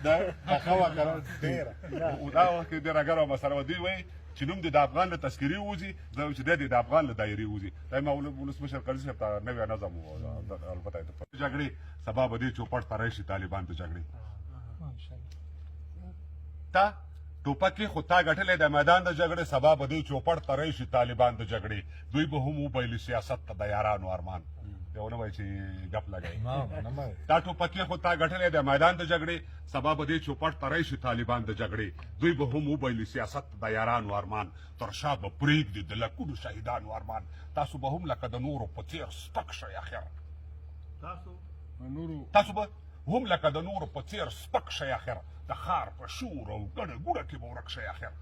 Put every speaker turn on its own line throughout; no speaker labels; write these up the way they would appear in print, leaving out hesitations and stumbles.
دا هغه وکړه ډېره دا وخت کې ډېره ګرمه مسله وه. دوی وایي چې نوم دې د افغان له تذکرې ووځي، زه وایم چې دی د افغان له دایرې ووځي. دا ما ولسمشر کرزي صاحب ته نوی نظم و. البته د جګړې سبا به دې چوپړ ته راشي طالبان د جګړې. تا ټوپک خو تا ګټلی د میدان د جګړې، سبا به دې چوپړ ته راشي طالبان د جګړې. دوی به هم وبایلي سیاست ته د یارانو ارمان. یو نه وایي چې ګپ لګوي. دا ټوپکې خو تا ګټلی د میدان د جګړې، سبا به دې چوپړ ته راشي طالبان د جګړې. دوی به هم وبایلي سیاست ته د یارانو ارمان. تر شا به پرېږدي د لکونو شهیدانو ارمان. تاسو به هم لکه د نورو په څېر سپک شئ اخر. تاسو به هم لکه د نورو په څېر سپک شئ اخر. د ښار په شور او ګڼه ګوڼه کې به ورک شئ اخر.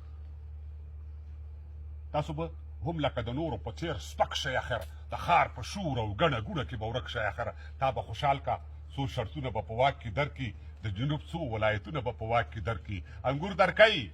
تاسو به هم لکه د نورو په څېر سپک شئ اخر. د ښار په شور او ګڼه ګوڼه کې به ورک شئ اخر. تا به خوشحال کا څو شرطونه به په واک کې درکړي، د جنوب څو ولایتونه به په واک کې درکړي. انګور درکوي،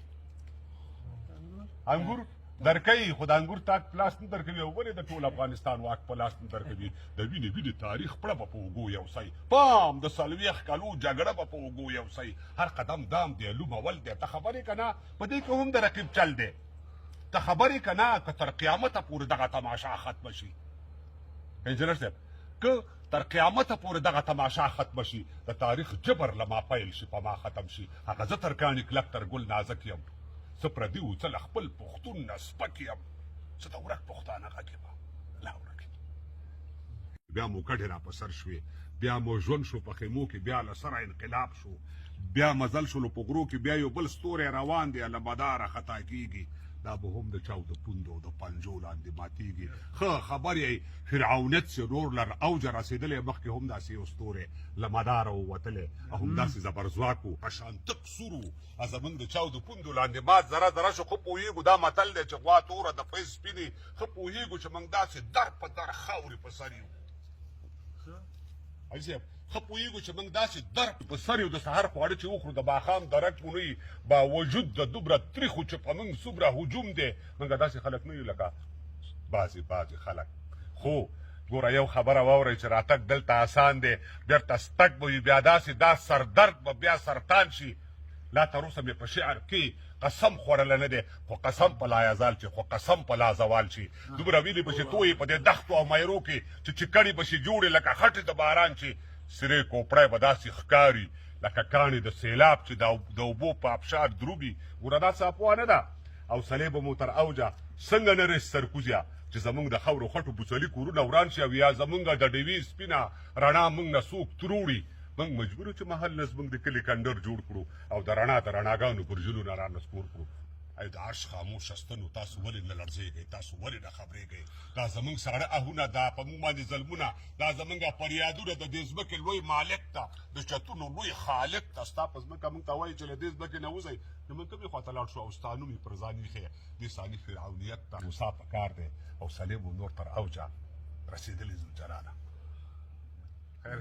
انګور درکوي، خو د انګور تاک په لاس نه درکوي. او ولې د ټول افغانستان واک په لاس نه درکوي؟ د وینې تاریخ پړه به په اوږو یوسئ. پام د 40 کالو جګړه به په اوږو یوسئ. هر قدم دام دی لوم اول دی. ته خبرې که نه په دې کې هم د رقیب چل دی. ته خبرې که نه که تر قیامته پورې دغه تماشا ختمه شي. انجینر صاحب که تر قیامته پورې دغه تماشا ختمه شي، د تاریخ جبر له ما پیل شي په ما ختم شي. هغه زه تر کاڼي کلک تر ګل نازک یم. زه پردي و څه له خپل پښتون نه سپک یم. زه د ورک پښتانه غږ یم لا ورک. بیا مو کډې را په سر شوې، بیا مو ژوند شو په خیمو کې، بیا له سره انقلاب شو، بیا مزل شولو په غرو کې، بیا یو بل ستوری روان دی له مداره خطا کېږي. دا به هم د چاو د پوندو د پنجو لاندې ماتېږي. ښه خبر یې فرعونیت چې نور لر اوجه رسېدلی، مخکې هم داسې یو ستوری له مداره ووتلی او همداسې زبرځواک و، اشانتک سور و. زمونږ د چاو د پوندو لاندې مات ذره ذره شو. ښه پوهېږو دا متل دی چې غوا توره د فیض سپینې. ښه پوهېږو چې موږ داسې در په در خاورې په سر یو. حاجي صاحب ښه پوهېږو چې موږ داسې در په سر یو. د سهار خواړه چې وخورو د ماښام درک مو نه وي، باوجود د دومره تریخو چې په موږ څومره هجوم دی، موږ داسې خلک نه یو لکه بعضې خلک. خو ګوره یو خبره واورئ چې راتګ دلته اسان دی، بېرته ستګ به وي. بیا داسې دا سردرد به بیا سرطان شي. لا تر اوسه مې په شعر کې قسم خوړلی نه دی، خو قسم په لا یزال شي، خو قسم په لا زوال شي. دومره وینې به چې تویې په دې دښتو او میرو کې چې چکړې به شي جوړې لکه خټې د باران شي. سرې کوپړی به داسې ښکاري لکه کاڼي د سیلاب چې د اوبو په ابشار دروبي. ګوره دا څه افوا نه ده. او سلې به مو تر اوجه څنګه نه رسي سرکوزیه چې زمونږ د خاورو خټو بوڅلي کورونه وران شي، او یا زمونږ د ډیوې سپینه رڼا موږ نه څوک تروړي. موږ مجبور یو چې محل نه زموږ د کلي کنډر جوړ کړو او د رڼا د رڼاګانو برجونو نه رانسکور کړو. ای د عرش خاموش استنو، تاسو ولې نه لړزېږئ؟ تاسو ولې نه خبرېږئ؟ دا زمونږ ساړه اهونه، دا په موږ باندې ظلمونه، دا زمونږ فریادونه د دې ځمکې لوی مالک ته، د چتونو لوی خالق ته. ستا په ځمکه موږ ته وایي چې له دې ځمکې نه وځئ، نو موږ کومې خواته لاړ شو؟ او ستا نوم یې پر ځان ایښی دې ثاني فرعونیت ته. موسی په کار دی او سلیم و نور تر اوجه رسېدلي ذوالجلاله. خیر